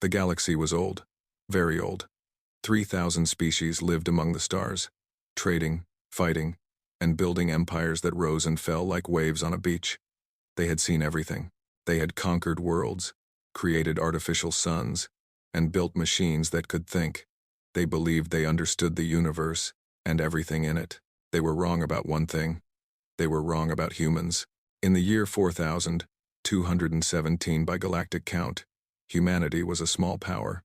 The galaxy was old, very old. 3,000 species lived among the stars, trading, fighting, and building empires that rose and fell like waves on a beach. They had seen everything. They had conquered worlds, created artificial suns, and built machines that could think. They believed they understood the universe and everything in it. They were wrong about one thing. They were wrong about humans. In the year 4217 by galactic count, humanity was a small power.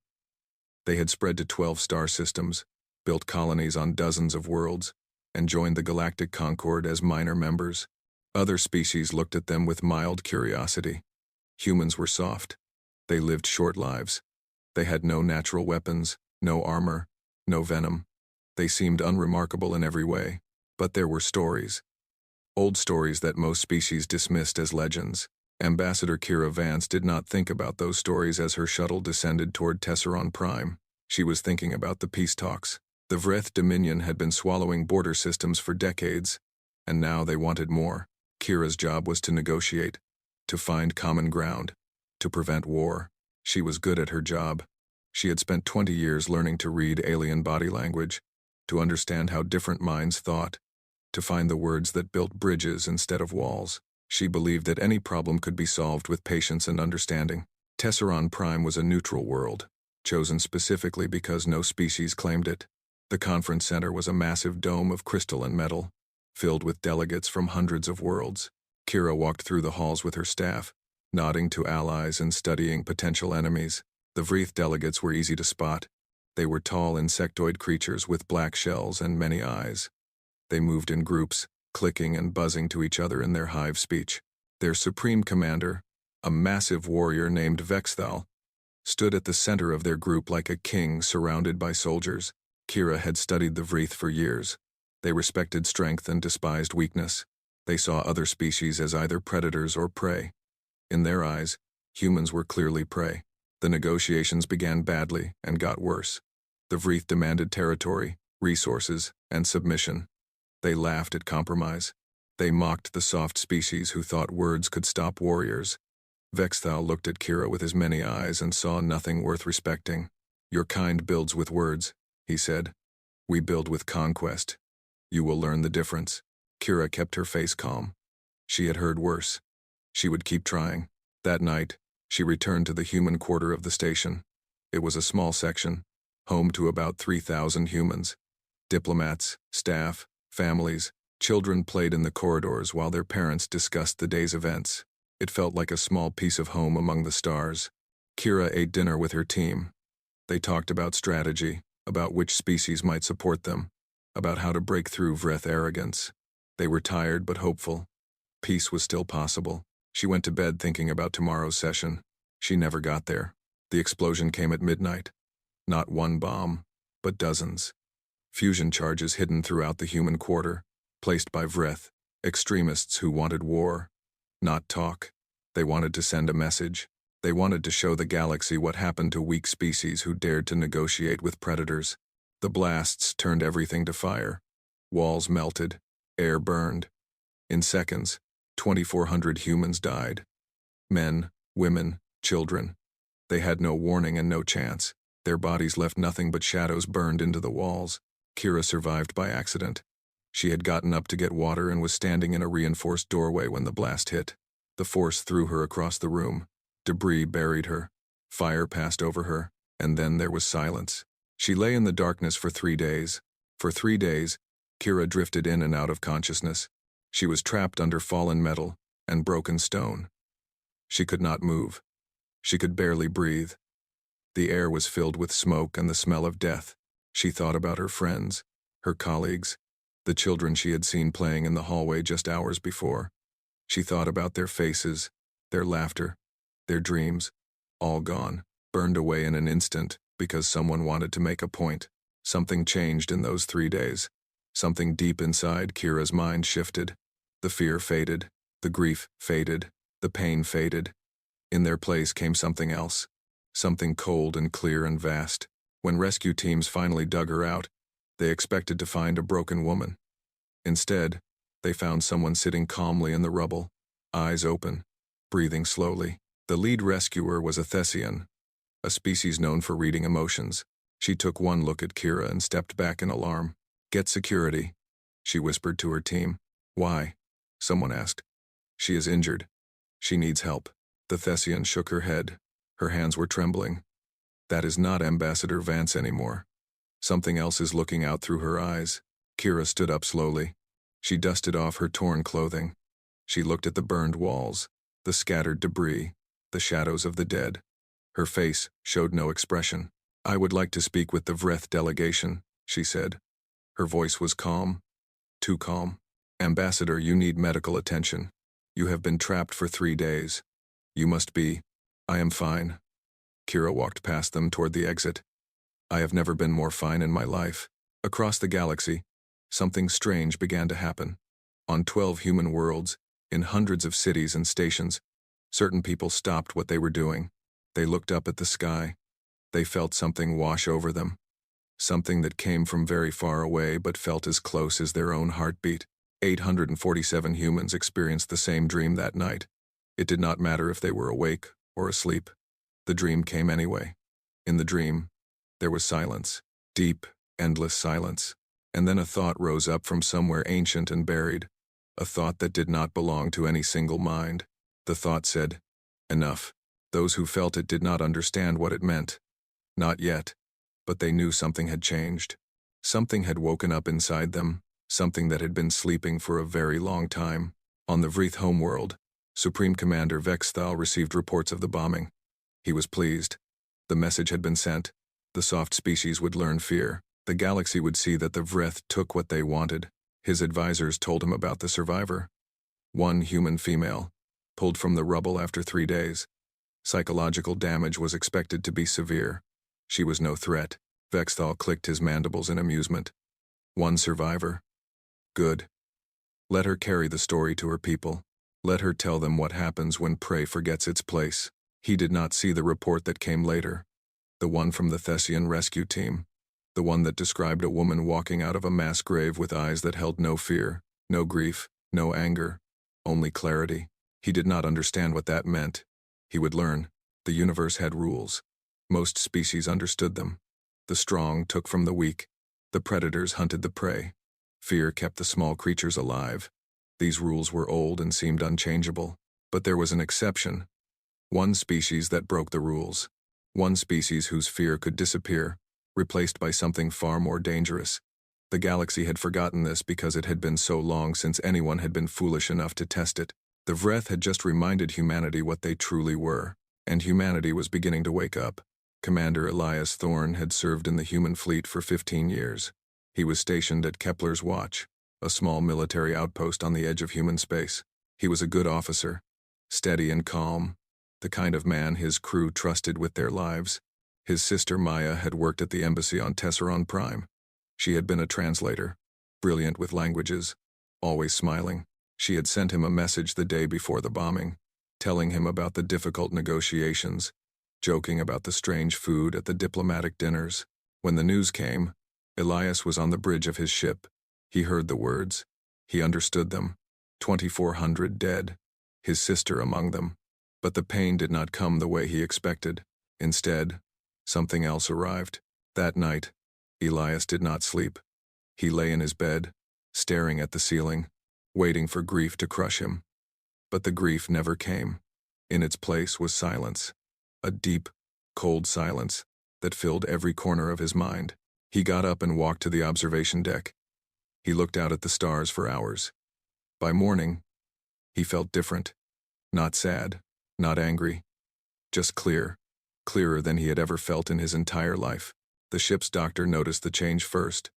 They had spread to 12 star systems, built colonies on dozens of worlds, and joined the Galactic Concord as minor members. Other species looked at them with mild curiosity. Humans were soft. They lived short lives. They had no natural weapons, no armor, no venom. They seemed unremarkable in every way, but there were stories. Old stories that most species dismissed as legends. Ambassador Kira Vance did not think about those stories as her shuttle descended toward Tesseron Prime. She was thinking about the peace talks. The Vreth Dominion had been swallowing border systems for decades, and now they wanted more. Kira's job was to negotiate, to find common ground, to prevent war. She was good at her job. She had spent 20 years learning to read alien body language, to understand how different minds thought, to find the words that built bridges instead of walls. She believed that any problem could be solved with patience and understanding. Tesseron Prime was a neutral world, chosen specifically because no species claimed it. The conference center was a massive dome of crystal and metal, filled with delegates from hundreds of worlds. Kira walked through the halls with her staff, nodding to allies and studying potential enemies. The Vreth delegates were easy to spot. They were tall insectoid creatures with black shells and many eyes. They moved in groups, clicking and buzzing to each other in their hive speech. Their supreme commander, a massive warrior named Vexthal, stood at the center of their group like a king surrounded by soldiers. Kira had studied the Vreth for years. They respected strength and despised weakness. They saw other species as either predators or prey. In their eyes, humans were clearly prey. The negotiations began badly and got worse. The Vreth demanded territory, resources, and submission. They laughed at compromise. They mocked the soft species who thought words could stop warriors. Vexthal looked at Kira with his many eyes and saw nothing worth respecting. "Your kind builds with words," he said. "We build with conquest. You will learn the difference." Kira kept her face calm. She had heard worse. She would keep trying. That night, she returned to the human quarter of the station. It was a small section, home to about 3,000 humans. Diplomats, staff, families, children played in the corridors while their parents discussed the day's events. It felt like a small piece of home among the stars. Kira ate dinner with her team. They talked about strategy, about which species might support them, about how to break through Vreth arrogance. They were tired but hopeful. Peace was still possible. She went to bed thinking about tomorrow's session. She never got there. The explosion came at midnight. Not one bomb, but dozens. Fusion charges hidden throughout the human quarter, placed by Vreth, extremists who wanted war, not talk. They wanted to send a message. They wanted to show the galaxy what happened to weak species who dared to negotiate with predators. The blasts turned everything to fire. Walls melted, air burned. In seconds, 2,400 humans died. Men, women, children. They had no warning and no chance. Their bodies left nothing but shadows burned into the walls. Kira survived by accident. She had gotten up to get water and was standing in a reinforced doorway when the blast hit. The force threw her across the room. Debris buried her. Fire passed over her, and then there was silence. She lay in the darkness for 3 days. For 3 days, Kira drifted in and out of consciousness. She was trapped under fallen metal and broken stone. She could not move. She could barely breathe. The air was filled with smoke and the smell of death. She thought about her friends, her colleagues, the children she had seen playing in the hallway just hours before. She thought about their faces, their laughter, their dreams, all gone, burned away in an instant because someone wanted to make a point. Something changed in those 3 days. Something deep inside Kira's mind shifted. The fear faded, the grief faded, the pain faded. In their place came something else, something cold and clear and vast. When rescue teams finally dug her out, they expected to find a broken woman. Instead, they found someone sitting calmly in the rubble, eyes open, breathing slowly. The lead rescuer was a Thessian, a species known for reading emotions. She took one look at Kira and stepped back in alarm. "Get security," she whispered to her team. "Why?" someone asked. "She is injured. She needs help." The Thessian shook her head. Her hands were trembling. "That is not Ambassador Vance anymore. Something else is looking out through her eyes." Kira stood up slowly. She dusted off her torn clothing. She looked at the burned walls, the scattered debris, the shadows of the dead. Her face showed no expression. "I would like to speak with the Vreth delegation," she said. Her voice was calm, too calm. "Ambassador, you need medical attention. You have been trapped for 3 days. You must be—" "I am fine." Kira walked past them toward the exit. "I have never been more fine in my life." Across the galaxy, something strange began to happen. On 12 human worlds, in hundreds of cities and stations, certain people stopped what they were doing. They looked up at the sky. They felt something wash over them. Something that came from very far away but felt as close as their own heartbeat. 847 humans experienced the same dream that night. It did not matter if they were awake or asleep. The dream came anyway. In the dream, there was silence. Deep, endless silence. And then a thought rose up from somewhere ancient and buried. A thought that did not belong to any single mind. The thought said, "Enough." Those who felt it did not understand what it meant. Not yet. But they knew something had changed. Something had woken up inside them. Something that had been sleeping for a very long time. On the Vreth homeworld, Supreme Commander Vexthal received reports of the bombing. He was pleased. The message had been sent. The soft species would learn fear. The galaxy would see that the Vreth took what they wanted. His advisors told him about the survivor. One human female, pulled from the rubble after 3 days. Psychological damage was expected to be severe. She was no threat. Vexthal clicked his mandibles in amusement. One survivor. Good. Let her carry the story to her people. Let her tell them what happens when prey forgets its place. He did not see the report that came later. The one from the Thessian rescue team. The one that described a woman walking out of a mass grave with eyes that held no fear, no grief, no anger, only clarity. He did not understand what that meant. He would learn. The universe had rules. Most species understood them. The strong took from the weak. The predators hunted the prey. Fear kept the small creatures alive. These rules were old and seemed unchangeable. But there was an exception. One species that broke the rules. One species whose fear could disappear, replaced by something far more dangerous. The galaxy had forgotten this because it had been so long since anyone had been foolish enough to test it. The Vreth had just reminded humanity what they truly were, and humanity was beginning to wake up. Commander Elias Thorne had served in the human fleet for 15 years. He was stationed at Kepler's Watch, a small military outpost on the edge of human space. He was a good officer, steady and calm, the kind of man his crew trusted with their lives. His sister Maya had worked at the embassy on Tesseron Prime. She had been a translator, brilliant with languages, always smiling. She had sent him a message the day before the bombing, telling him about the difficult negotiations, joking about the strange food at the diplomatic dinners. When the news came, Elias was on the bridge of his ship. He heard the words. He understood them. 2,400 dead, his sister among them. But the pain did not come the way he expected. Instead, something else arrived. That night, Elias did not sleep. He lay in his bed, staring at the ceiling, waiting for grief to crush him. But the grief never came. In its place was silence. A deep, cold silence that filled every corner of his mind. He got up and walked to the observation deck. He looked out at the stars for hours. By morning, he felt different. Not sad, not angry. Just clear. Clearer than he had ever felt in his entire life. The ship's doctor noticed the change first.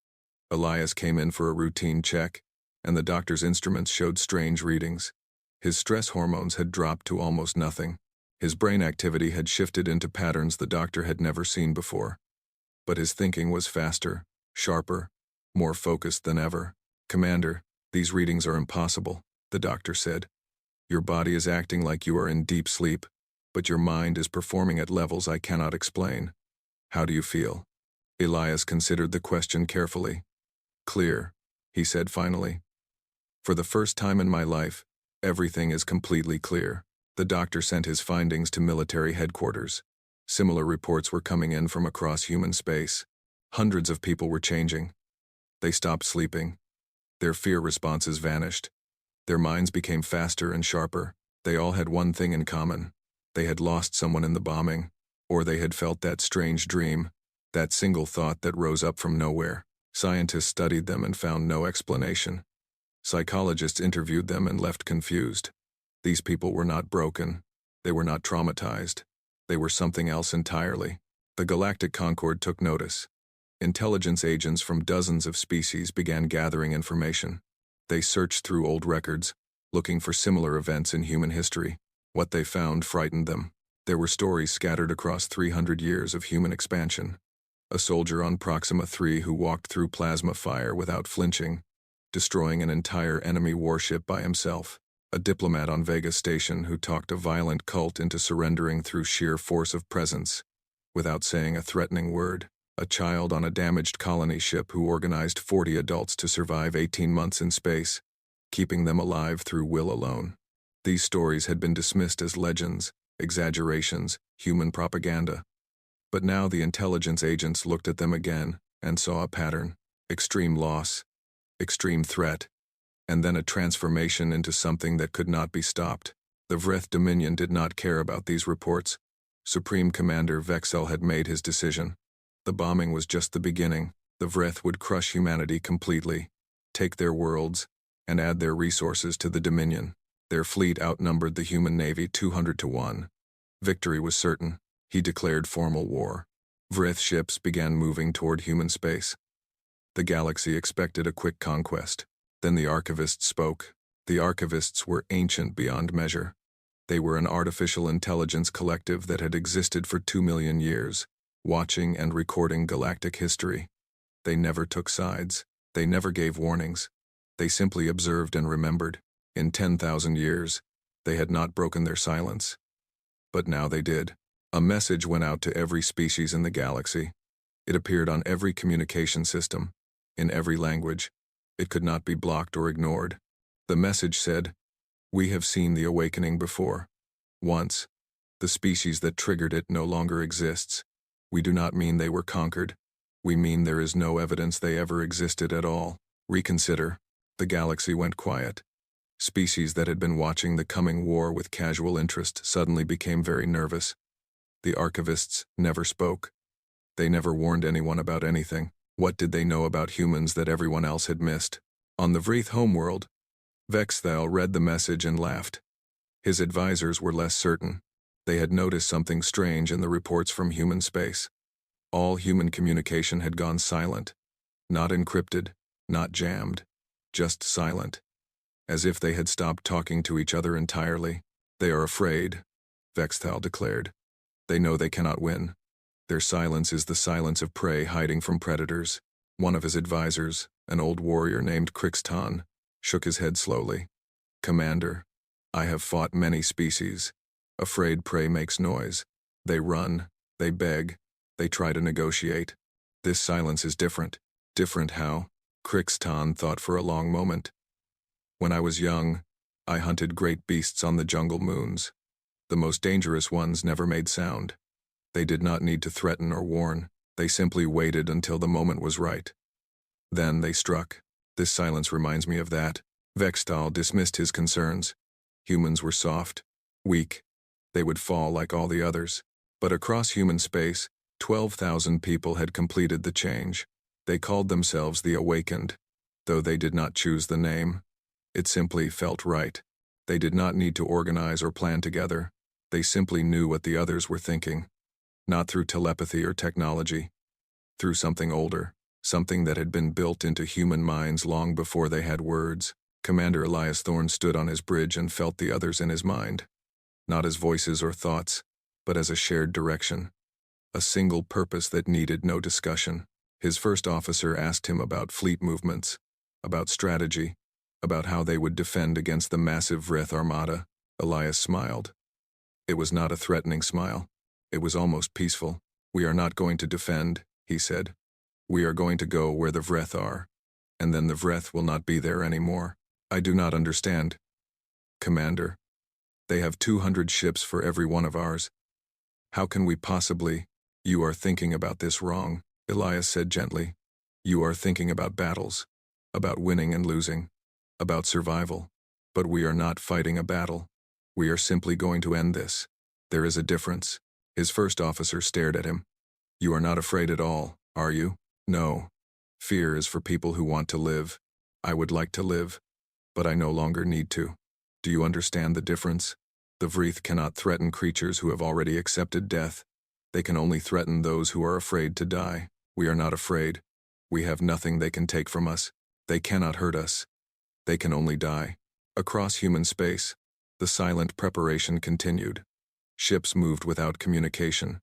Elias came in for a routine check, and the doctor's instruments showed strange readings. His stress hormones had dropped to almost nothing. His brain activity had shifted into patterns the doctor had never seen before. But his thinking was faster, sharper, more focused than ever. "Commander, these readings are impossible," the doctor said. "Your body is acting like you are in deep sleep, but your mind is performing at levels I cannot explain. How do you feel?" Elias considered the question carefully. "Clear," he said finally. "For the first time in my life, everything is completely clear." The doctor sent his findings to military headquarters. Similar reports were coming in from across human space. Hundreds of people were changing. They stopped sleeping. Their fear responses vanished. Their minds became faster and sharper. They all had one thing in common. They had lost someone in the bombing, or they had felt that strange dream, that single thought that rose up from nowhere. Scientists studied them and found no explanation. Psychologists interviewed them and left confused. These people were not broken. They were not traumatized. They were something else entirely. The Galactic Concord took notice. Intelligence agents from dozens of species began gathering information. They searched through old records, looking for similar events in human history. What they found frightened them. There were stories scattered across 300 years of human expansion. A soldier on Proxima 3 who walked through plasma fire without flinching, destroying an entire enemy warship by himself. A diplomat on Vega Station who talked a violent cult into surrendering through sheer force of presence, without saying a threatening word. A child on a damaged colony ship who organized 40 adults to survive 18 months in space, keeping them alive through will alone. These stories had been dismissed as legends, exaggerations, human propaganda. But now the intelligence agents looked at them again and saw a pattern: extreme loss, extreme threat, and then a transformation into something that could not be stopped. The Vrith Dominion did not care about these reports. Supreme Commander Vexel had made his decision. The bombing was just the beginning. The Vrith would crush humanity completely, take their worlds, and add their resources to the Dominion. Their fleet outnumbered the human navy 200 to 1. Victory was certain. He declared formal war. Vrith ships began moving toward human space. The galaxy expected a quick conquest. Then the archivists spoke. The archivists were ancient beyond measure. They were an artificial intelligence collective that had existed for 2 million years, watching and recording galactic history. They never took sides. They never gave warnings. They simply observed and remembered. In 10,000 years, they had not broken their silence. But now they did. A message went out to every species in the galaxy. It appeared on every communication system, in every language. It could not be blocked or ignored. The message said, "We have seen the awakening before. Once. The species that triggered it no longer exists. We do not mean they were conquered. We mean there is no evidence they ever existed at all. Reconsider." The galaxy went quiet. Species that had been watching the coming war with casual interest suddenly became very nervous. The archivists never spoke. They never warned anyone about anything. What did they know about humans that everyone else had missed? On the Vrith homeworld, Vexthal read the message and laughed. His advisors were less certain. They had noticed something strange in the reports from human space. All human communication had gone silent. Not encrypted, not jammed, just silent. As if they had stopped talking to each other entirely. "They are afraid," Vexthal declared. "They know they cannot win. Their silence is the silence of prey hiding from predators." One of his advisors, an old warrior named Crixton, shook his head slowly. "Commander, I have fought many species. Afraid prey makes noise. They run, they beg, they try to negotiate. This silence is different." "Different how?" Crixton thought for a long moment. "When I was young, I hunted great beasts on the jungle moons. The most dangerous ones never made sound. They did not need to threaten or warn. They simply waited until the moment was right. Then they struck. This silence reminds me of that." Vexthal dismissed his concerns. Humans were soft, weak. They would fall like all the others. But across human space, 12,000 people had completed the change. They called themselves the Awakened, though they did not choose the name. It simply felt right. They did not need to organize or plan together. They simply knew what the others were thinking. Not through telepathy or technology. Through something older. Something that had been built into human minds long before they had words. Commander Elias Thorne stood on his bridge and felt the others in his mind. Not as voices or thoughts, but as a shared direction. A single purpose that needed no discussion. His first officer asked him about fleet movements, about strategy, about how they would defend against the massive Vrith armada. Elias smiled. It was not a threatening smile. It was almost peaceful. "We are not going to defend," he said. "We are going to go where the Vrith are, and then the Vrith will not be there anymore." "I do not understand." "Commander, they have 200 ships for every one of ours. How can we possibly? You are thinking about this wrong, Elias said gently. You are thinking about battles, about winning and losing, about survival. But we are not fighting a battle. We are simply going to end this. There is a difference. His first officer stared at him. You are not afraid at all, are you? No. Fear is for people who want to live. I would like to live, but I no longer need to. Do you understand the difference? The Vrith cannot threaten creatures who have already accepted death. They can only threaten those who are afraid to die. We are not afraid. We have nothing they can take from us. They cannot hurt us. They can only die. Across human space, the silent preparation continued. Ships moved without communication.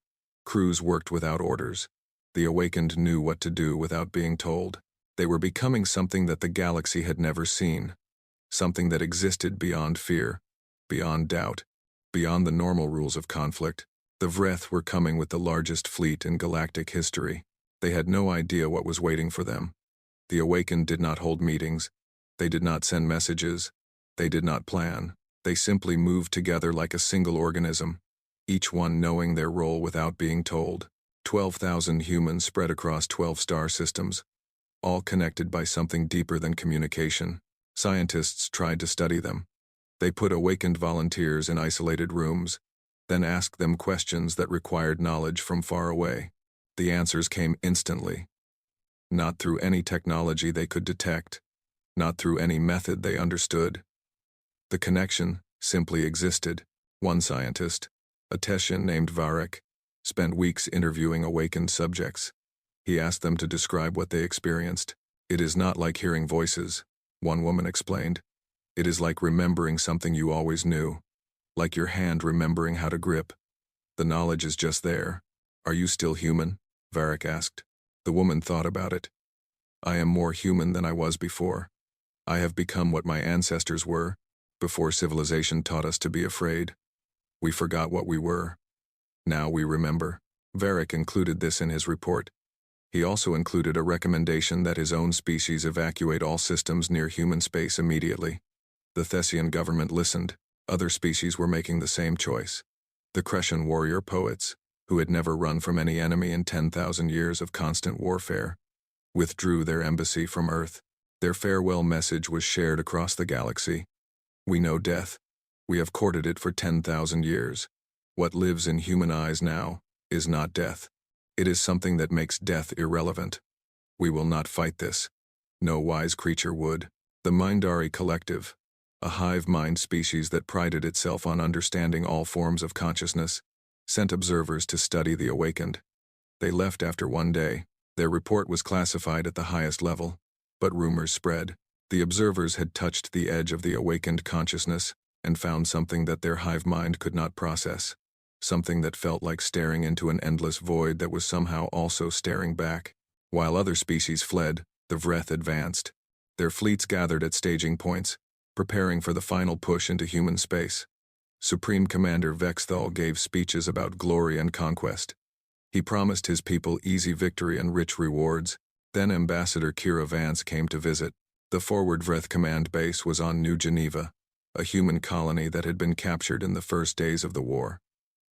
Crews worked without orders. The awakened knew what to do without being told. They were becoming something that the galaxy had never seen. Something that existed beyond fear, beyond doubt, beyond the normal rules of conflict. The Vreth were coming with the largest fleet in galactic history. They had no idea what was waiting for them. The awakened did not hold meetings. They did not send messages. They did not plan. They simply moved together like a single organism, each one knowing their role without being told. 12,000 humans spread across 12 star systems, all connected by something deeper than communication. Scientists tried to study them. They put awakened volunteers in isolated rooms, then asked them questions that required knowledge from far away. The answers came instantly. Not through any technology they could detect, not through any method they understood. The connection simply existed. One scientist, a Teshian named Varek, spent weeks interviewing awakened subjects. He asked them to describe what they experienced. It is not like hearing voices, one woman explained. It is like remembering something you always knew, like your hand remembering how to grip. The knowledge is just there. Are you still human? Varek asked. The woman thought about it. I am more human than I was before. I have become what my ancestors were, before civilization taught us to be afraid. We forgot what we were. Now we remember. Varek included this in his report. He also included a recommendation that his own species evacuate all systems near human space immediately. The Thessian government listened. Other species were making the same choice. The Crescian warrior poets, who had never run from any enemy in 10,000 years of constant warfare, withdrew their embassy from Earth. Their farewell message was shared across the galaxy. We know death. We have courted it for 10,000 years. What lives in human eyes now is not death. It is something that makes death irrelevant. We will not fight this. No wise creature would. The Mindari Collective, a hive mind species that prided itself on understanding all forms of consciousness, sent observers to study the awakened. They left after one day. Their report was classified at the highest level, but rumors spread. The observers had touched the edge of the awakened consciousness and found something that their hive mind could not process, something that felt like staring into an endless void that was somehow also staring back. While other species fled, the Vreth advanced. Their fleets gathered at staging points, preparing for the final push into human space. Supreme Commander Vexthal gave speeches about glory and conquest. He promised his people easy victory and rich rewards. Then Ambassador Kira Vance came to visit. The Forward Vreth Command Base was on New Geneva, a human colony that had been captured in the first days of the war.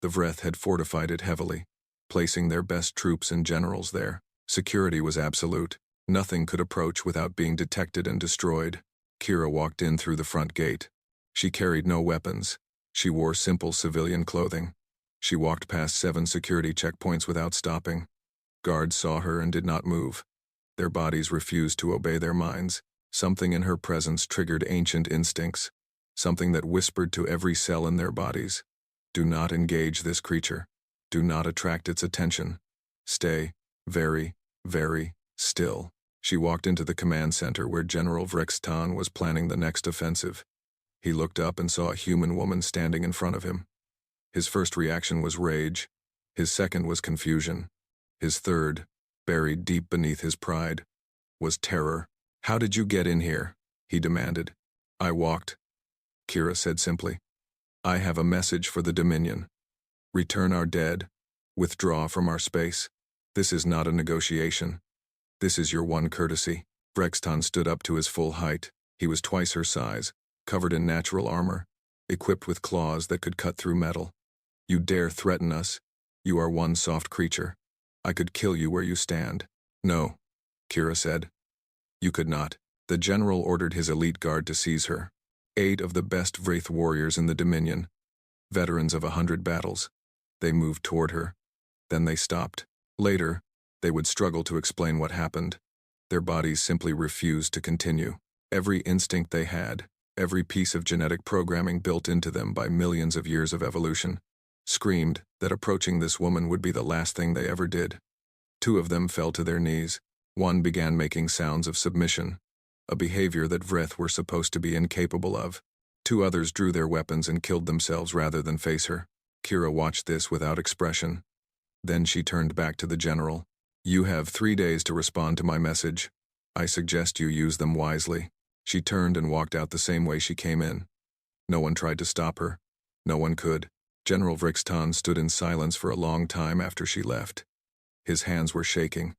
The Vreth had fortified it heavily, placing their best troops and generals there. Security was absolute. Nothing could approach without being detected and destroyed. Kira walked in through the front gate. She carried no weapons. She wore simple civilian clothing. She walked past 7 security checkpoints without stopping. Guards saw her and did not move. Their bodies refused to obey their minds. Something in her presence triggered ancient instincts, something that whispered to every cell in their bodies. Do not engage this creature. Do not attract its attention. Stay very, very still. She walked into the command center where General Vrextan was planning the next offensive. He looked up and saw a human woman standing in front of him. His first reaction was rage. His second was confusion. His third, buried deep beneath his pride, was terror. How did you get in here? He demanded. I walked, Kira said simply. I have a message for the Dominion. Return our dead. Withdraw from our space. This is not a negotiation. This is your one courtesy. Vrextan stood up to his full height. He was twice her size, covered in natural armor, equipped with claws that could cut through metal. You dare threaten us? You are one soft creature. I could kill you where you stand. No, Kira said. You could not. The general ordered his elite guard to seize her. 8 of the best Wraith warriors in the Dominion, veterans of 100 battles. They moved toward her. Then they stopped. Later, they would struggle to explain what happened. Their bodies simply refused to continue. Every instinct they had, every piece of genetic programming built into them by millions of years of evolution, screamed that approaching this woman would be the last thing they ever did. 2 of them fell to their knees. One began making sounds of submission, a behavior that Wraith were supposed to be incapable of. 2 others drew their weapons and killed themselves rather than face her. Kira watched this without expression. Then she turned back to the general. You have 3 days to respond to my message. I suggest you use them wisely. She turned and walked out the same way she came in. No one tried to stop her. No one could. General Vrixton stood in silence for a long time after she left. His hands were shaking.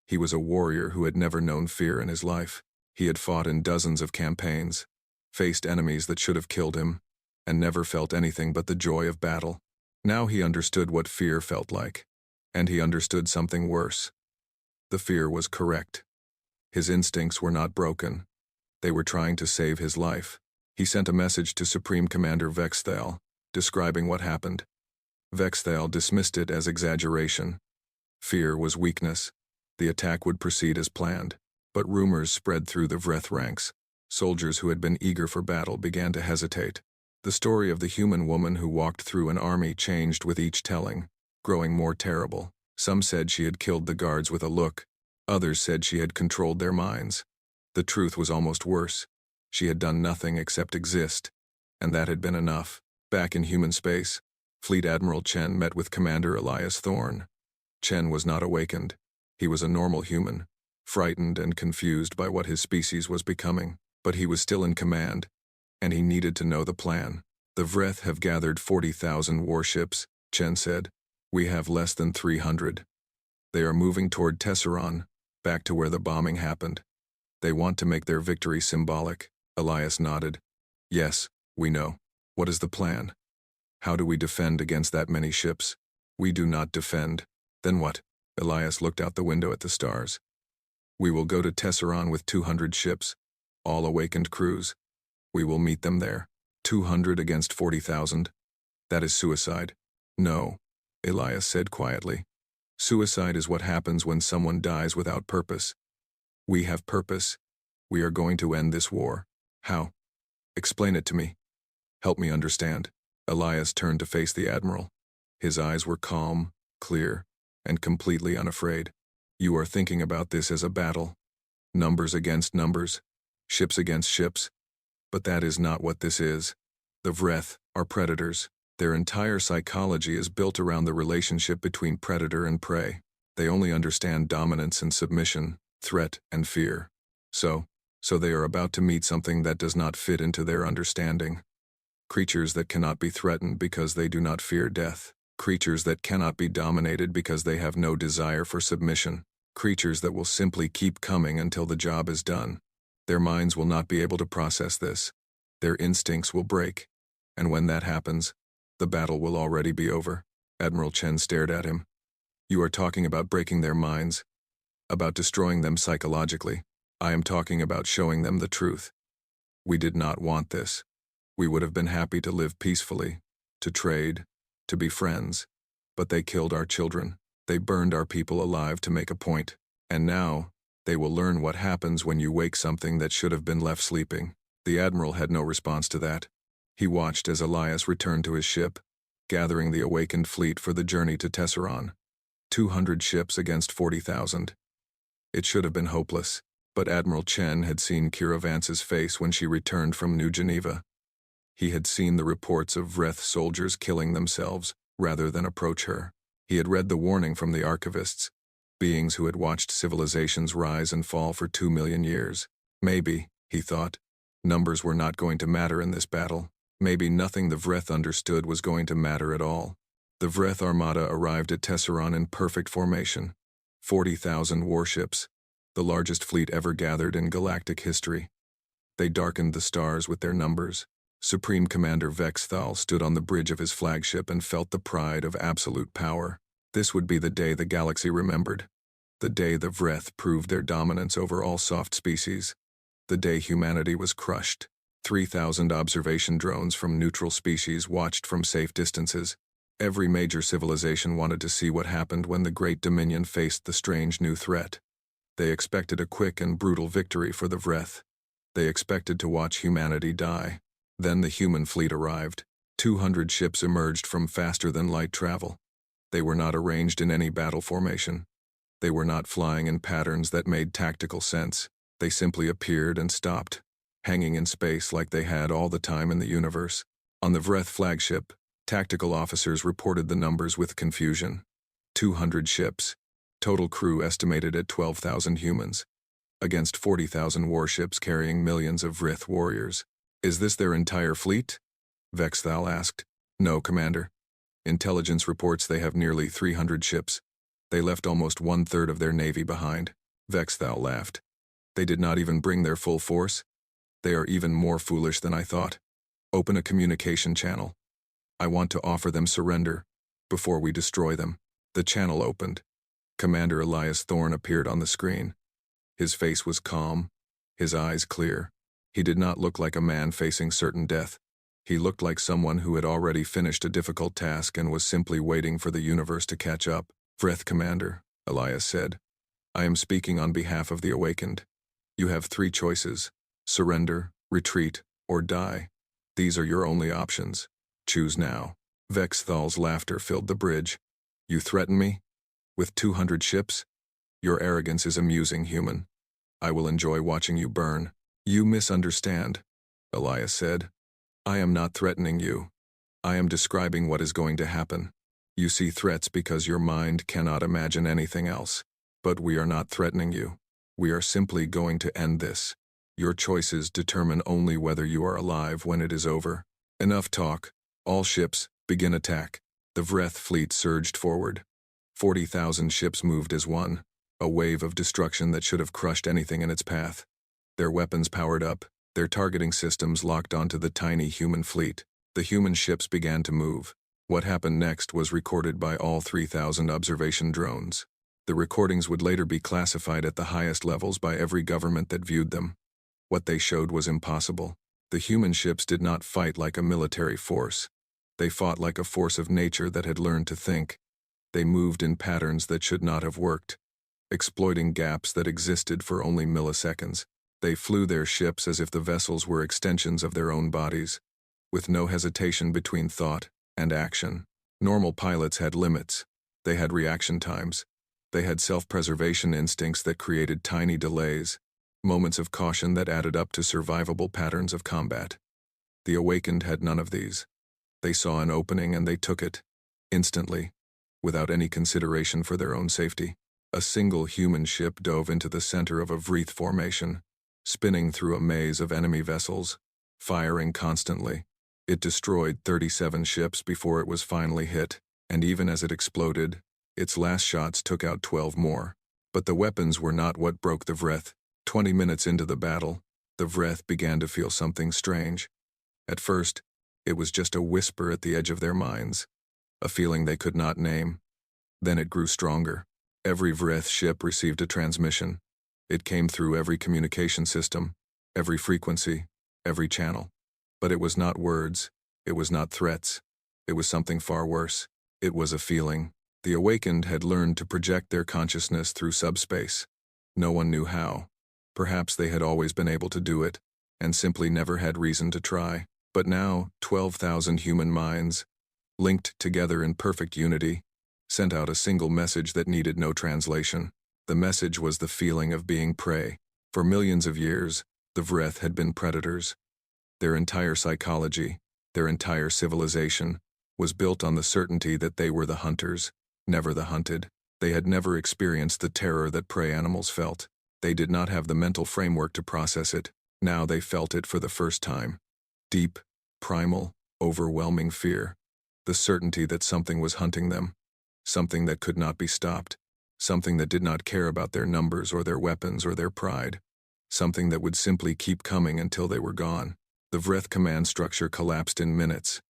He was a warrior who had never known fear in his life. He had fought in dozens of campaigns, faced enemies that should have killed him, and never felt anything but the joy of battle. Now he understood what fear felt like, and he understood something worse. The fear was correct. His instincts were not broken. They were trying to save his life. He sent a message to Supreme Commander Vexthal, describing what happened. Vexthal dismissed it as exaggeration. Fear was weakness. The attack would proceed as planned. But rumors spread through the Wraith ranks. Soldiers who had been eager for battle began to hesitate. The story of the human woman who walked through an army changed with each telling, growing more terrible. Some said she had killed the guards with a look. Others said she had controlled their minds. The truth was almost worse. She had done nothing except exist, and that had been enough. Back in human space, Fleet Admiral Chen met with Commander Elias Thorne. Chen was not awakened. He was a normal human, frightened and confused by what his species was becoming, but he was still in command, and he needed to know the plan. The Wraith have gathered 40,000 warships, Chen said. We have less than 300. They are moving toward Tesseron, back to where the bombing happened. They want to make their victory symbolic. Elias nodded. Yes, we know. What is the plan? How do we defend against that many ships? We do not defend. Then what? Elias looked out the window at the stars. We will go to Tesseron with 200 ships, all awakened crews. We will meet them there. 200 against 40,000. That is suicide. No, Elias said quietly. Suicide is what happens when someone dies without purpose. We have purpose. We are going to end this war. How? Explain it to me. Help me understand. Elias turned to face the Admiral. His eyes were calm, clear, and completely unafraid. You are thinking about this as a battle. Numbers against numbers. Ships against ships. But that is not what this is. The Wraith are predators. Their entire psychology is built around the relationship between predator and prey. They only understand dominance and submission, threat and fear. So they are about to meet something that does not fit into their understanding. Creatures that cannot be threatened because they do not fear death. Creatures that cannot be dominated because they have no desire for submission. Creatures that will simply keep coming until the job is done. Their minds will not be able to process this. Their instincts will break. And when that happens, the battle will already be over. Admiral Chen stared at him. You are talking about breaking their minds, about destroying them psychologically. I am talking about showing them the truth. We did not want this. We would have been happy to live peacefully, to trade, to be friends. But they killed our children. They burned our people alive to make a point. And now, they will learn what happens when you wake something that should have been left sleeping. The Admiral had no response to that. He watched as Elias returned to his ship, gathering the awakened fleet for the journey to Tesseron. 200 ships against 40,000. It should have been hopeless, but Admiral Chen had seen Kira Vance's face when she returned from New Geneva. He had seen the reports of Wraith soldiers killing themselves rather than approach her. He had read the warning from the archivists, beings who had watched civilizations rise and fall for 2 million years. Maybe, he thought, numbers were not going to matter in this battle. Maybe nothing the Wraith understood was going to matter at all. The Wraith armada arrived at Tesseron in perfect formation. 40,000 warships, the largest fleet ever gathered in galactic history. They darkened the stars with their numbers. Supreme Commander Vexthal stood on the bridge of his flagship and felt the pride of absolute power. This would be the day the galaxy remembered. The day the Vreth proved their dominance over all soft species. The day humanity was crushed. 3,000 observation drones from neutral species watched from safe distances. Every major civilization wanted to see what happened when the Great Dominion faced the strange new threat. They expected a quick and brutal victory for the Vreth. They expected to watch humanity die. Then the human fleet arrived. 200 ships emerged from faster-than-light travel. They were not arranged in any battle formation. They were not flying in patterns that made tactical sense. They simply appeared and stopped, hanging in space like they had all the time in the universe. On the Vreth flagship, tactical officers reported the numbers with confusion. 200 ships, total crew estimated at 12,000 humans, against 40,000 warships carrying millions of Vrith warriors. Is this their entire fleet? Vexthal asked. No, Commander. Intelligence reports they have nearly 300 ships. They left almost 1/3 of their navy behind. Vexthal laughed. They did not even bring their full force? They are even more foolish than I thought. Open a communication channel. I want to offer them surrender before we destroy them. The channel opened. Commander Elias Thorne appeared on the screen. His face was calm, his eyes clear. He did not look like a man facing certain death. He looked like someone who had already finished a difficult task and was simply waiting for the universe to catch up. Vreth Commander, Elias said. I am speaking on behalf of the awakened. You have 3 choices: surrender, retreat, or die. These are your only options. Choose now. Vexthal's laughter filled the bridge. You threaten me? With 200 ships? Your arrogance is amusing, human. I will enjoy watching you burn. You misunderstand, Elias said. I am not threatening you. I am describing what is going to happen. You see threats because your mind cannot imagine anything else. But we are not threatening you. We are simply going to end this. Your choices determine only whether you are alive when it is over. Enough talk. All ships, begin attack. The Vreth fleet surged forward. 40,000 ships moved as one, a wave of destruction that should have crushed anything in its path. Their weapons powered up, their targeting systems locked onto the tiny human fleet. The human ships began to move. What happened next was recorded by all 3,000 observation drones. The recordings would later be classified at the highest levels by every government that viewed them. What they showed was impossible. The human ships did not fight like a military force. They fought like a force of nature that had learned to think. They moved in patterns that should not have worked, exploiting gaps that existed for only milliseconds. They flew their ships as if the vessels were extensions of their own bodies, with no hesitation between thought and action. Normal pilots had limits. They had reaction times. They had self-preservation instincts that created tiny delays, moments of caution that added up to survivable patterns of combat. The awakened had none of these. They saw an opening and they took it, instantly, without any consideration for their own safety. A single human ship dove into the center of a Vreth formation, spinning through a maze of enemy vessels, firing constantly. It destroyed 37 ships before it was finally hit, and even as it exploded, its last shots took out 12 more. But the weapons were not what broke the Vreth. 20 minutes into the battle, the Vreth began to feel something strange. At first, it was just a whisper at the edge of their minds, a feeling they could not name. Then it grew stronger. Every Vreth ship received a transmission. It came through every communication system, every frequency, every channel. But it was not words, it was not threats. It was something far worse. It was a feeling. The awakened had learned to project their consciousness through subspace. No one knew how. Perhaps they had always been able to do it, and simply never had reason to try. But now, 12,000 human minds, linked together in perfect unity, sent out a single message that needed no translation. The message was the feeling of being prey. For millions of years, the Vreth had been predators. Their entire psychology, their entire civilization, was built on the certainty that they were the hunters, never the hunted. They had never experienced the terror that prey animals felt. They did not have the mental framework to process it. Now they felt it for the first time. Deep, primal, overwhelming fear. The certainty that something was hunting them. Something that could not be stopped. Something that did not care about their numbers or their weapons or their pride. Something that would simply keep coming until they were gone. The Vreth command structure collapsed in minutes.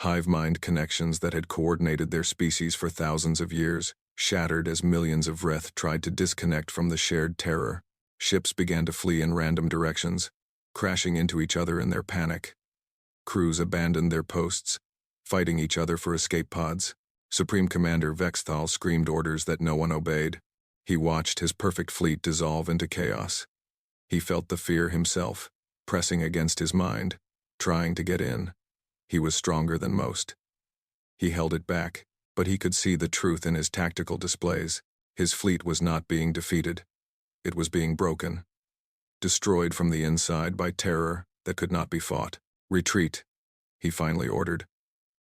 Hive mind connections that had coordinated their species for thousands of years shattered as millions of Vreth tried to disconnect from the shared terror. Ships began to flee in random directions, crashing into each other in their panic. Crews abandoned their posts, fighting each other for escape pods. Supreme Commander Vexthal screamed orders that no one obeyed. He watched his perfect fleet dissolve into chaos. He felt the fear himself, pressing against his mind, trying to get in. He was stronger than most. He held it back, but he could see the truth in his tactical displays. His fleet was not being defeated. It was being broken. Destroyed from the inside by terror that could not be fought. Retreat, he finally ordered.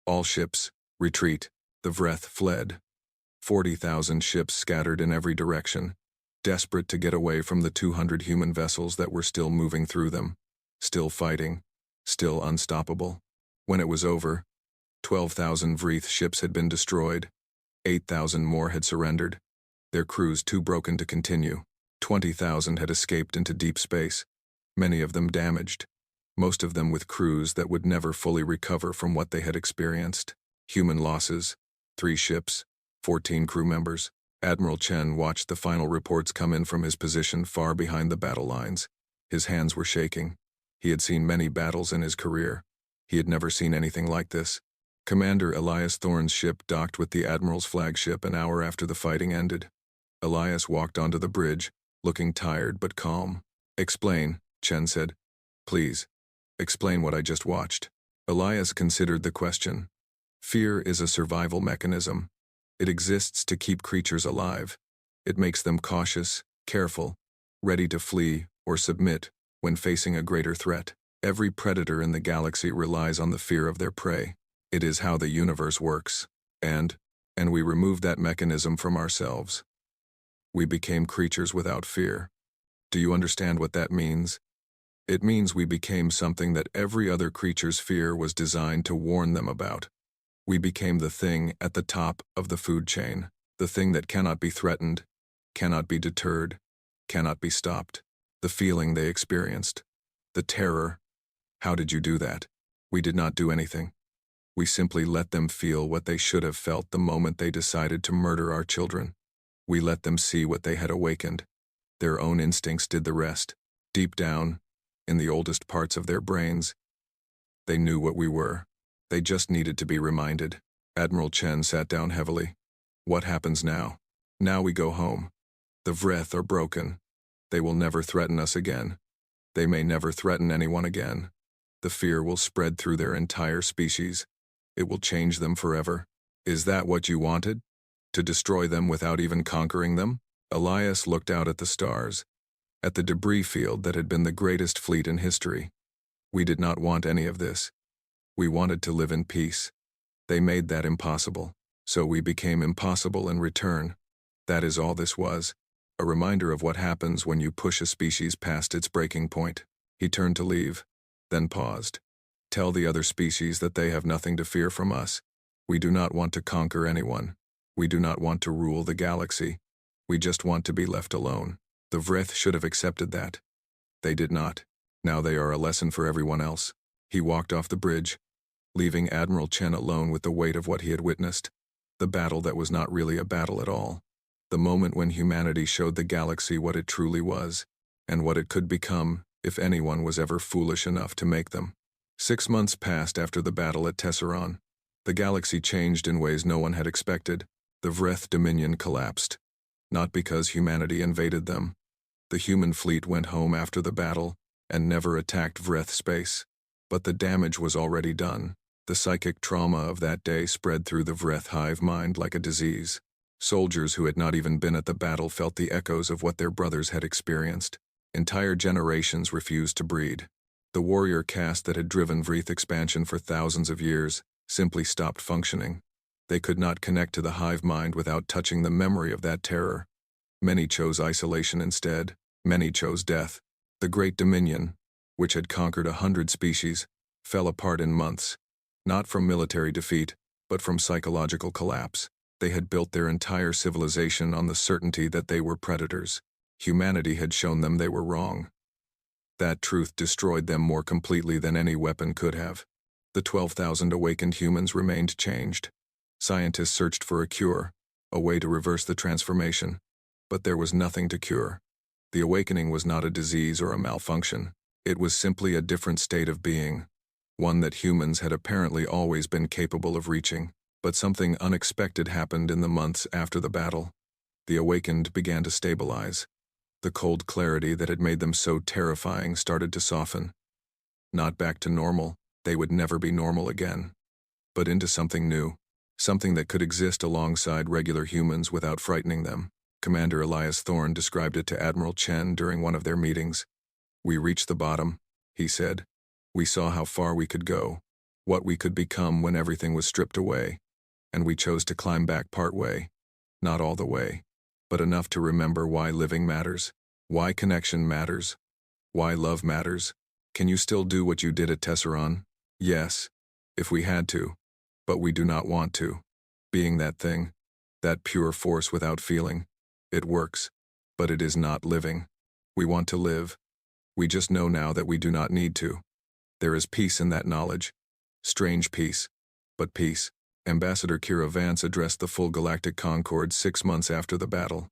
All ships, retreat. The Vreth fled. 40,000 ships scattered in every direction, desperate to get away from the 200 human vessels that were still moving through them, still fighting, still unstoppable. When it was over, 12,000 Vreth ships had been destroyed. 8,000 more had surrendered, their crews too broken to continue. 20,000 had escaped into deep space, many of them damaged, most of them with crews that would never fully recover from what they had experienced. Human losses, 3 ships, 14 crew members. Admiral Chen watched the final reports come in from his position far behind the battle lines. His hands were shaking. He had seen many battles in his career. He had never seen anything like this. Commander Elias Thorne's ship docked with the Admiral's flagship an hour after the fighting ended. Elias walked onto the bridge, looking tired but calm. "Explain," Chen said. "Please, explain what I just watched." Elias considered the question. Fear is a survival mechanism. It exists to keep creatures alive. It makes them cautious, careful, ready to flee or submit when facing a greater threat. Every predator in the galaxy relies on the fear of their prey. It is how the universe works. And we removed that mechanism from ourselves. We became creatures without fear. Do you understand what that means? It means we became something that every other creature's fear was designed to warn them about. We became the thing at the top of the food chain, the thing that cannot be threatened, cannot be deterred, cannot be stopped. The feeling they experienced, the terror. How did you do that? We did not do anything. We simply let them feel what they should have felt the moment they decided to murder our children. We let them see what they had awakened. Their own instincts did the rest. Deep down, in the oldest parts of their brains, they knew what we were. They just needed to be reminded. Admiral Chen sat down heavily. What happens now? Now we go home. The Vreth are broken. They will never threaten us again. They may never threaten anyone again. The fear will spread through their entire species. It will change them forever. Is that what you wanted? To destroy them without even conquering them? Elias looked out at the stars, at the debris field that had been the greatest fleet in history. We did not want any of this. We wanted to live in peace. They made that impossible, so we became impossible in return. That is all this was, a reminder of what happens when you push a species past its breaking point. He turned to leave, then paused. Tell the other species that they have nothing to fear from us. We do not want to conquer anyone. We do not want to rule the galaxy. We just want to be left alone. The Vreth should have accepted that. They did not. Now they are a lesson for everyone else. He walked off the bridge, leaving Admiral Chen alone with the weight of what he had witnessed. The battle that was not really a battle at all. The moment when humanity showed the galaxy what it truly was, and what it could become if anyone was ever foolish enough to make them. 6 months passed after the battle at Tesseron. The galaxy changed in ways no one had expected. The Vreth Dominion collapsed. Not because humanity invaded them. The human fleet went home after the battle and never attacked Vreth space. But the damage was already done. The psychic trauma of that day spread through the Vreth hive mind like a disease. Soldiers who had not even been at the battle felt the echoes of what their brothers had experienced. Entire generations refused to breed. The warrior caste that had driven Vreth expansion for thousands of years simply stopped functioning. They could not connect to the hive mind without touching the memory of that terror. Many chose isolation instead. Many chose death. The Great Dominion, which had conquered 100 species, fell apart in months. Not from military defeat, but from psychological collapse. They had built their entire civilization on the certainty that they were predators. Humanity had shown them they were wrong. That truth destroyed them more completely than any weapon could have. The 12,000 awakened humans remained changed. Scientists searched for a cure, a way to reverse the transformation, but there was nothing to cure. The awakening was not a disease or a malfunction. It was simply a different state of being, one that humans had apparently always been capable of reaching. But something unexpected happened in the months after the battle. The awakened began to stabilize. The cold clarity that had made them so terrifying started to soften. Not back to normal, they would never be normal again, but into something new, something that could exist alongside regular humans without frightening them. Commander Elias Thorne described it to Admiral Chen during one of their meetings. "We reached the bottom," he said. "We saw how far we could go, what we could become when everything was stripped away, and we chose to climb back part way. Not all the way, but enough to remember why living matters, why connection matters, why love matters. Can you still do what you did at Tesseron? Yes, if we had to, but we do not want to. Being that thing, that pure force without feeling, it works, but it is not living. We want to live. We just know now that we do not need to. There is peace in that knowledge. Strange peace, but peace." Ambassador Kira Vance addressed the full Galactic Concord 6 months after the battle.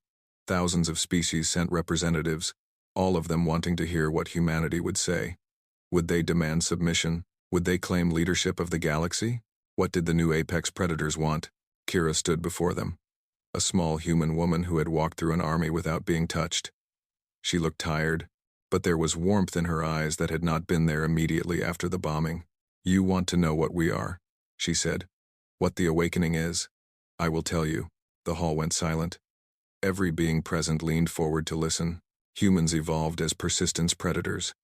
Thousands of species sent representatives, all of them wanting to hear what humanity would say. Would they demand submission? Would they claim leadership of the galaxy? What did the new apex predators want? Kira stood before them, a small human woman who had walked through an army without being touched. She looked tired, but there was warmth in her eyes that had not been there immediately after the bombing. "You want to know what we are," she said. "What the awakening is? I will tell you." The hall went silent. Every being present leaned forward to listen. Humans evolved as persistence predators.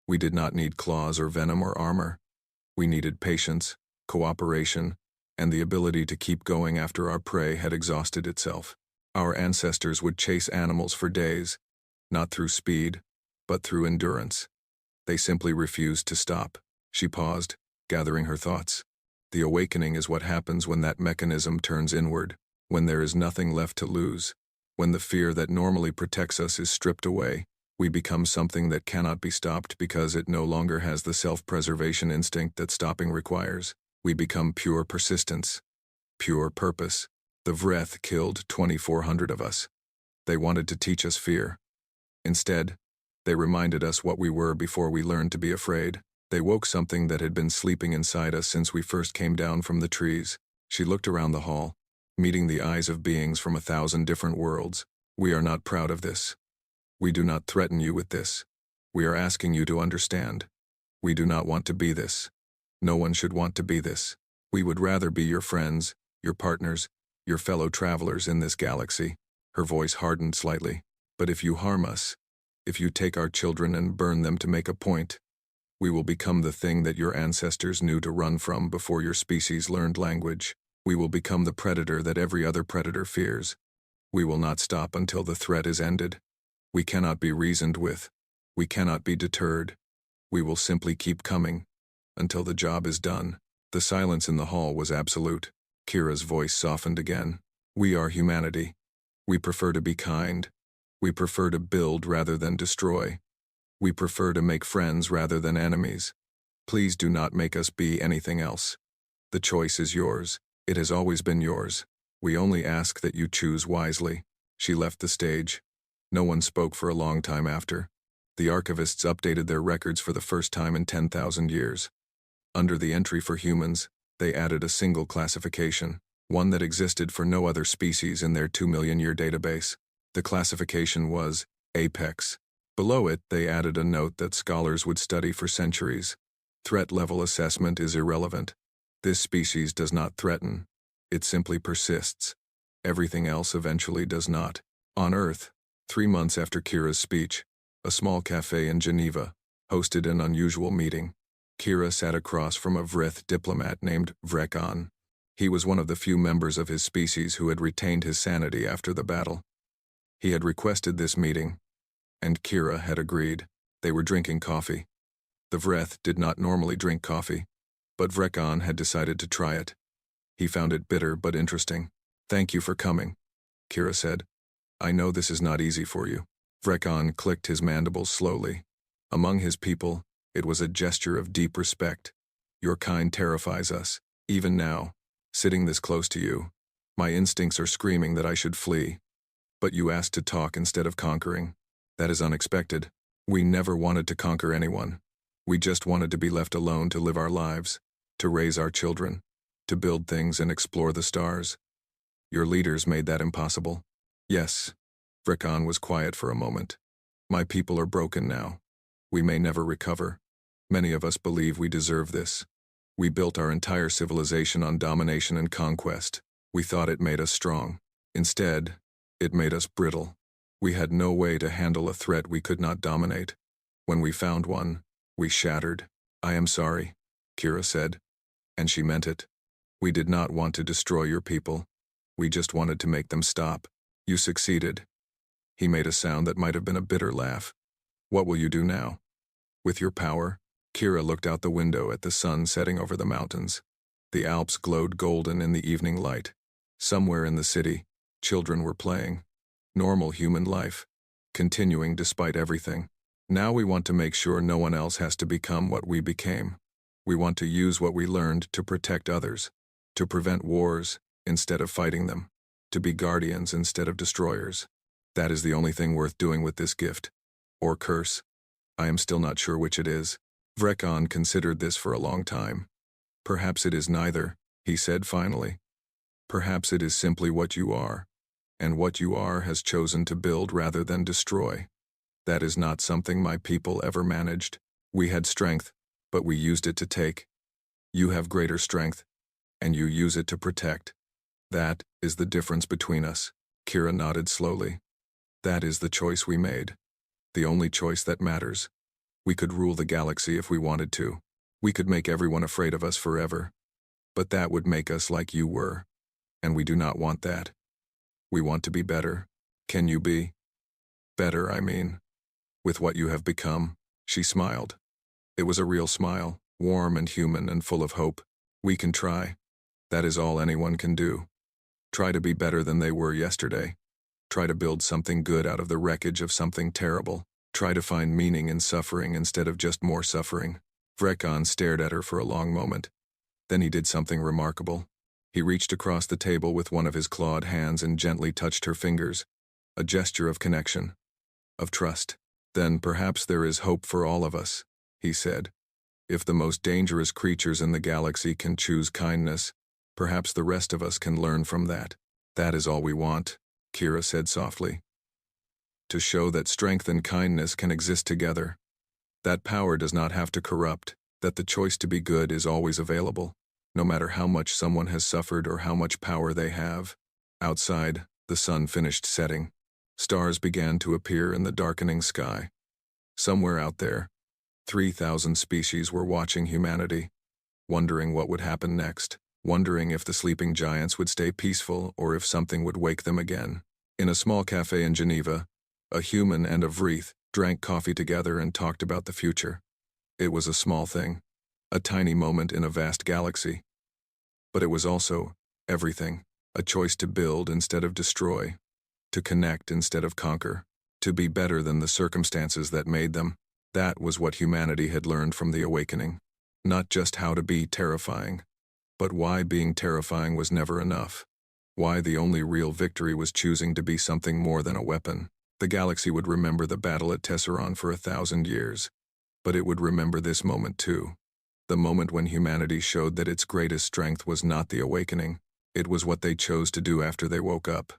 We did not need claws or venom or armor. We needed patience, cooperation, and the ability to keep going after our prey had exhausted itself. Our ancestors would chase animals for days, not through speed, but through endurance. They simply refused to stop. She paused, gathering her thoughts. The awakening is what happens when that mechanism turns inward, when there is nothing left to lose, when the fear that normally protects us is stripped away. We become something that cannot be stopped because it no longer has the self-preservation instinct that stopping requires. We become pure persistence, pure purpose. The Vreth killed 2,400 of us. They wanted to teach us fear. Instead, they reminded us what we were before we learned to be afraid. They woke something that had been sleeping inside us since we first came down from the trees. She looked around the hall, meeting the eyes of beings from 1,000 different worlds. "We are not proud of this. We do not threaten you with this. We are asking you to understand. We do not want to be this. No one should want to be this. We would rather be your friends, your partners, your fellow travelers in this galaxy." Her voice hardened slightly. "But if you harm us, if you take our children and burn them to make a point, we will become the thing that your ancestors knew to run from before your species learned language. We will become the predator that every other predator fears. We will not stop until the threat is ended. We cannot be reasoned with. We cannot be deterred. We will simply keep coming, until the job is done." The silence in the hall was absolute. Kira's voice softened again. "We are humanity. We prefer to be kind. We prefer to build rather than destroy. We prefer to make friends rather than enemies. Please do not make us be anything else. The choice is yours. It has always been yours. We only ask that you choose wisely." She left the stage. No one spoke for a long time after. The archivists updated their records for the first time in 10,000 years. Under the entry for humans, they added a single classification, one that existed for no other species in their 2-million-year database. The classification was Apex. Below it, they added a note that scholars would study for centuries. Threat level assessment is irrelevant. This species does not threaten. It simply persists. Everything else eventually does not. On Earth, 3 months after Kira's speech, a small cafe in Geneva hosted an unusual meeting. Kira sat across from a Vreth diplomat named Vrekan. He was one of the few members of his species who had retained his sanity after the battle. He had requested this meeting, and Kira had agreed. They were drinking coffee. The Vreth did not normally drink coffee, but Vrekan had decided to try it. He found it bitter but interesting. "Thank you for coming," Kira said. "I know this is not easy for you." Vrekan clicked his mandibles slowly. Among his people, it was a gesture of deep respect. Your kind terrifies us. Even now, sitting this close to you, my instincts are screaming that I should flee. But you asked to talk instead of conquering. That is unexpected. We never wanted to conquer anyone. We just wanted to be left alone to live our lives, to raise our children, to build things and explore the stars. Your leaders made that impossible. Yes. Vrekon was quiet for a moment. My people are broken now. We may never recover. Many of us believe we deserve this. We built our entire civilization on domination and conquest. We thought it made us strong. Instead, it made us brittle. We had no way to handle a threat we could not dominate. When we found one, we shattered. I am sorry, Kira said. And she meant it. We did not want to destroy your people. We just wanted to make them stop. You succeeded. He made a sound that might have been a bitter laugh. What will you do now? With your power? Kira looked out the window at the sun setting over the mountains. The Alps glowed golden in the evening light. Somewhere in the city, children were playing. Normal human life, continuing despite everything. Now we want to make sure no one else has to become what we became. We want to use what we learned to protect others, to prevent wars instead of fighting them, to be guardians instead of destroyers. That is the only thing worth doing with this gift. Or curse. I am still not sure which it is. Vrekon considered this for a long time. Perhaps it is neither, he said finally. Perhaps it is simply what you are, and what you are has chosen to build rather than destroy. That is not something my people ever managed. We had strength, but we used it to take. You have greater strength, and you use it to protect. That is the difference between us. Kira nodded slowly. That is the choice we made. The only choice that matters. We could rule the galaxy if we wanted to. We could make everyone afraid of us forever. But that would make us like you were. And we do not want that. We want to be better. Can you be? Better, I mean. With what you have become. She smiled. It was a real smile, warm and human and full of hope. We can try. That is all anyone can do. Try to be better than they were yesterday. Try to build something good out of the wreckage of something terrible. Try to find meaning in suffering instead of just more suffering. Vrekon stared at her for a long moment. Then he did something remarkable. He reached across the table with one of his clawed hands and gently touched her fingers. A gesture of connection. Of trust. Then perhaps there is hope for all of us, he said. If the most dangerous creatures in the galaxy can choose kindness, perhaps the rest of us can learn from that. That is all we want, Kira said softly. To show that strength and kindness can exist together. That power does not have to corrupt, that the choice to be good is always available, no matter how much someone has suffered or how much power they have. Outside, the sun finished setting. Stars began to appear in the darkening sky. Somewhere out there, 3,000 species were watching humanity, wondering what would happen next, wondering if the sleeping giants would stay peaceful or if something would wake them again. In a small cafe in Geneva, a human and a Vreeth drank coffee together and talked about the future. It was a small thing, a tiny moment in a vast galaxy. But it was also everything, a choice to build instead of destroy, to connect instead of conquer, to be better than the circumstances that made them. That was what humanity had learned from the awakening. Not just how to be terrifying, but why being terrifying was never enough. Why the only real victory was choosing to be something more than a weapon. The galaxy would remember the battle at Tesseron for 1,000 years. But it would remember this moment too. The moment when humanity showed that its greatest strength was not the awakening. It was what they chose to do after they woke up.